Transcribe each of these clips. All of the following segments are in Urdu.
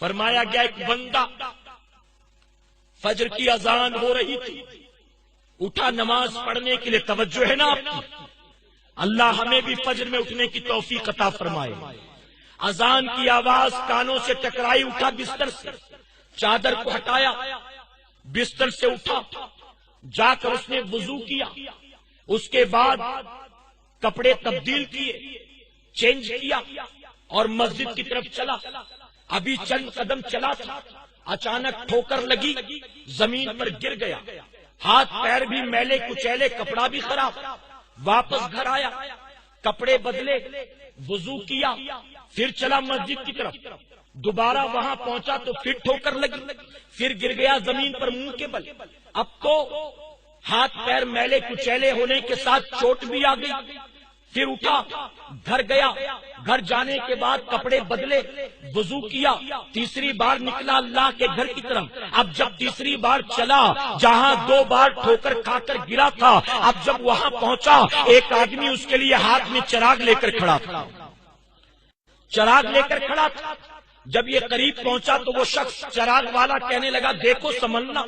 فرمایا گیا ایک بندہ فجر کی اذان ہو رہی تھی، اٹھا نماز پڑھنے کے لیے، توجہ ہے نا آپ کی، اللہ ہمیں بھی فجر میں اٹھنے کی توفیق عطا فرمائے۔ اذان کی آواز کانوں سے ٹکرائی، اٹھا بستر سے، چادر کو ہٹایا، بستر سے اٹھا، جا کر اس نے وضو کیا، اس کے بعد کپڑے تبدیل کیے، چینج کیا اور مسجد کی طرف چلا۔ ابھی چند قدم چلا تھا، اچانک ٹھوکر لگی، زمین پر گر گیا، ہاتھ پیر بھی میلے کچیلے، کپڑا بھی خراب۔ واپس گھر آیا، کپڑے بدلے، وضو کیا، پھر چلا مسجد کی طرف، دوبارہ وہاں پہنچا تو پھر ٹھوکر لگی، پھر گر گیا زمین پر منہ کے بل۔ اب تو ہاتھ پیر میلے کچیلے ہونے کے ساتھ چوٹ بھی آ گئی، پھر اٹھا، گھر گیا، گھر جانے کے بعد کپڑے بدلے، وضو کیا، تیسری بار نکلا اللہ کے گھر کی طرف۔ اب جب تیسری بار چلا، جہاں 2 بار ٹھوکر کھا کر گرا تھا، اب جب وہاں پہنچا، ایک آدمی اس کے لیے ہاتھ میں چراغ لے کر کھڑا تھا، چراغ لے کر کھڑا تھا۔ جب یہ قریب پہنچا تو وہ شخص چراغ والا کہنے لگا، دیکھو سنبھلنا،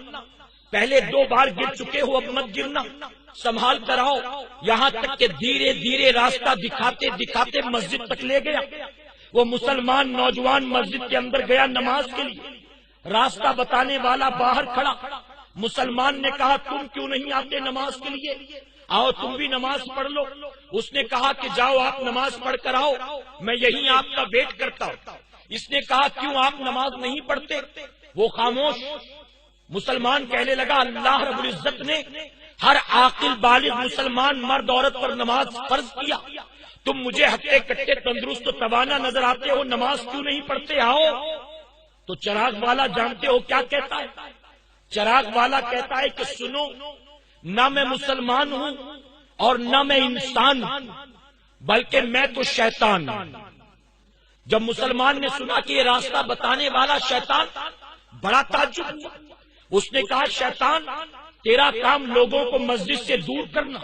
پہلے 2 بار گر چکے ہو، اب مت گرنا، سنبھال کر آؤ۔ یہاں تک کہ دھیرے دھیرے راستہ دکھاتے دکھاتے مسجد تک لے گیا۔ وہ مسلمان نوجوان مسجد کے اندر گیا نماز کے لیے، راستہ بتانے والا باہر کھڑا۔ مسلمان نے کہا، تم کیوں نہیں آتے نماز کے لیے؟ آؤ تم بھی نماز پڑھ لو۔ اس نے کہا کہ جاؤ آپ نماز پڑھ کر آؤ، میں یہیں آپ کا ویٹ کرتا ہوں۔ اس نے کہا، کیوں آپ نماز نہیں پڑھتے؟ وہ خاموش۔ مسلمان کہنے لگا، اللہ رب العزت نے ہر عاقل بالغ مسلمان مرد عورت پر نماز فرض کیا، تم مجھے ہٹے کٹے تندرست و توانا نظر آتے ہو، نماز کیوں نہیں پڑھتے؟ آؤ۔ تو چراغ والا جانتے ہو کیا کہتا ہے؟ چراغ والا کہتا ہے کہ سنو، نہ میں مسلمان ہوں اور نہ میں انسان ہوں، بلکہ میں تو شیطان ہوں۔ جب مسلمان نے سنا کہ یہ راستہ بتانے والا شیطان، بڑا تعجب ہوا۔ اس نے کہا، شیطان، تیرا کام لوگوں کو مسجد سے دور کرنا،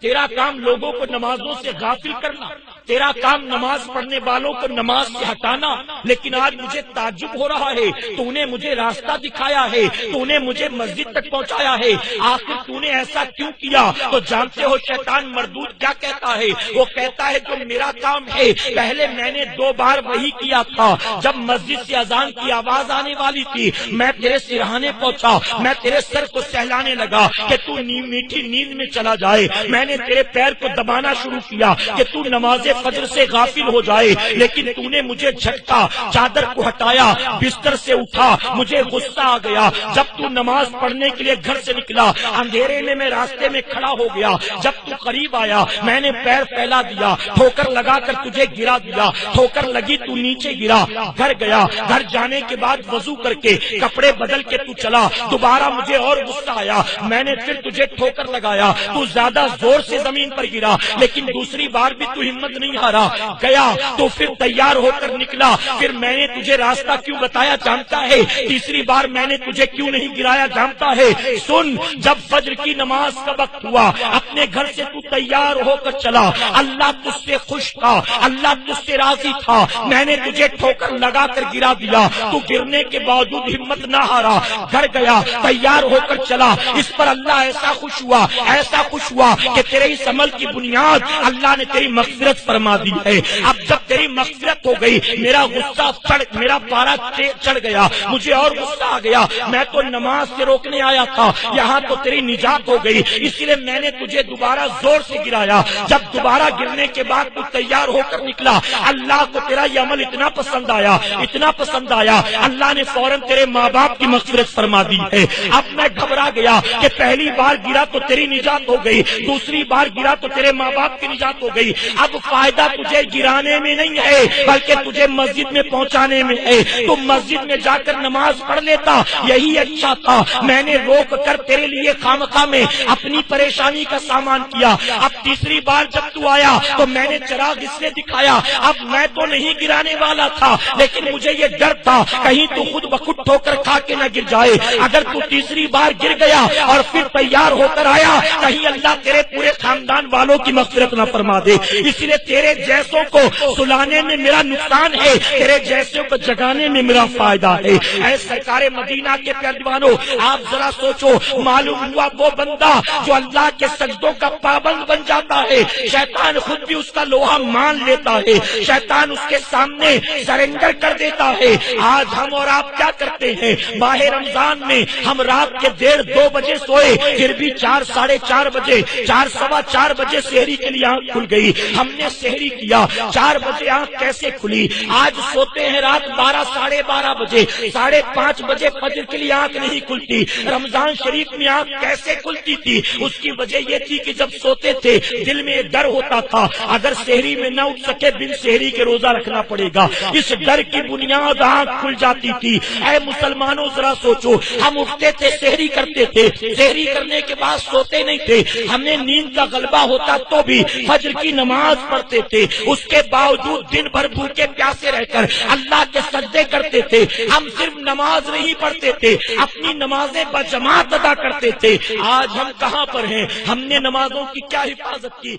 تیرا کام لوگوں کو نمازوں سے غافل کرنا، تیرا کام نماز پڑھنے والوں کو نماز سے ہٹانا، لیکن آج مجھے تعجب ہو رہا ہے، تو نے مجھے راستہ دکھایا ہے، تو نے مجھے مسجد تک پہنچایا ہے، آخر تو نے ایسا کیوں کیا؟ تو جانتے ہو شیطان مردود کیا کہتا ہے؟ وہ کہتا ہے جو میرا کام ہے، پہلے میں نے 2 بار وہی کیا تھا، جب مسجد سے اذان کی آواز آنے والی تھی، میں تیرے سرہانے پہنچا، میں تیرے سر کو سہلانے لگا کہ تو میٹھی نیند میں چلا جائے، میں نے تیرے پیر کو دبانا شروع کیا کہ تو نماز فجر سے غافل ہو جائے، لیکن تو نے مجھے جھٹکا، چادر کو ہٹایا، بستر سے اٹھا، مجھے غصہ آ گیا۔ جب تو نماز پڑھنے کے لیے گھر سے نکلا، اندھیرے میں راستے میں کھڑا ہو گیا، جب تو قریب آیا، میں نے پیر پھیلا دیا، ٹھوکر لگا کر تجھے گرا دیا، ٹھوکر لگی تو نیچے گرا، گھر گیا، گھر جانے کے بعد وضو کر کے کپڑے بدل کے تو چلا، دوبارہ مجھے اور غصہ آیا، میں نے پھر تجھے ٹھوکر لگایا، تو زیادہ زور سے زمین پر گرا، لیکن دوسری بار بھی تو ہمت نہیں ہارا، گیا تو پھر تیار ہو کر نکلا، پھر میں نے تجھے راستہ کیوں بتایا جانتا ہے؟ تیسری بار میں نے تجھے کیوں نہیں گرایا جانتا ہے؟ سن، جب فجر کی نماز کا وقت ہوا، اپنے گھر سے تو تیار ہو کر چلا، اللہ تجھ سے خوش تھا، اللہ تجھ سے راضی تھا، میں نے تجھے ٹھوکر لگا کر گرا دیا، تو گرنے کے باوجود ہمت نہ ہارا، گھر گیا، تیار ہو کر چلا، اس پر اللہ ایسا خوش ہوا، ایسا خوش ہوا کہ تیرے اس عمل کی بنیاد اللہ نے تیری مغفرت فرما دی ہے۔ اب جب تیری مغفرت ہو گئی، میرا غصہ میرا پارا چڑھ گیا، مجھے اور غصہ آ گیا، میں تو نماز سے روکنے آیا تھا، یہاں تو تیری نجات ہو گئی، اس لیے میں نے تجھے دوبارہ زور سے گرایا۔ جب دوبارہ گرنے کے بعد تو تیار ہو کر نکلا، اللہ کو تیرا یہ عمل اتنا پسند آیا، اتنا پسند آیا، اللہ نے فوراً تیرے ماں باپ کی مغفرت فرما دی ہے۔ اب میں گھبرا گیا کہ پہلی بار گرا تو تیری نجات ہو گئی، دوسری بار گرا تو تیرے ماں باپ کی نجات ہو گئی، اب فائدہ تجھے گرانے میں نہیں ہے بلکہ تجھے مسجد میں پہنچانے میں ہے، تو مسجد میں جا کر نماز پڑھ لیتا، یہی اچھا تھا، میں نے روک کر تیرے لیے خامخواہ میں اپنی پریشانی کا سامان کیا۔ اب تیسری بار جب تو آیا تو میں نے چراغ اس لیے دکھایا، اب میں تو نہیں گرانے والا تھا، لیکن مجھے یہ ڈر تھا کہیں تو خود بخود ٹھوکر کھا کے نہ گر جائے، اگر تو تیسری بار گر گیا اور پھر تیار ہو کر آیا، کہیں اللہ تیرے پورے خاندان والوں کی مغفرت نہ فرما دے، اس لیے تیرے جیسوں کو سلانے میں میرا نقصان ہے، تیرے جیسوں کو جگانے میں میرا فائدہ ہے۔ اے سرکار مدینہ کے پیروانوں، آپ ذرا سوچو، معلوم ہوا وہ بندہ جو اللہ کے سجدوں کا پابند بن جاتا ہے، شیطان خود بھی اس کا لوہا مان لیتا ہے، شیطان اس کے سامنے سرنڈر کر دیتا ہے۔ آج ہم اور آپ کیا کرتے ہیں؟ ماہ رمضان میں ہم رات کے 1:30-2 بجے سوئے، پھر بھی 4 ساڑھے 4 بجے 4 سوا 4 بجے سحری کے لیے آنکھ کھل گئی، ہم نے سحری کیا، 4 بجے آنکھ کیسے کھلی؟ آج سوتے ہیں رات 12 ساڑھے 12 بجے، 5:30 بجے فجر کے لیے آنکھ نہیں کھلتی۔ رمضان شریف میں آنکھ کیسے کھلتی تھی؟ اس کی وجہ یہ تھی کہ جب سوتے تھے دل میں ڈر ہوتا تھا اگر سحری میں نہ اٹھ سکے بن سحری کے روزہ رکھنا پڑے گا، اس ڈر کی بنیاد آنکھ کھل جاتی تھی۔ اے مسلمانوں ذرا سوچو، ہم اٹھتے تھے سحری کرتے تھے، سحری کرنے کے بعد سوتے نہیں تھے، ہمیں نیند کا غلبہ ہوتا تو بھی فجر کی نماز پڑھتے تھے، اس کے باوجود دن بھر بھوکے پیاسے رہ کر اللہ کے سجدے کرتے تھے۔ ہم صرف نماز نہیں پڑھتے تھے، اپنی نمازیں بجماعت ادا کرتے تھے۔ آج ہم کہاں پر ہیں؟ ہم نے نمازوں کی کیا حفاظت کی؟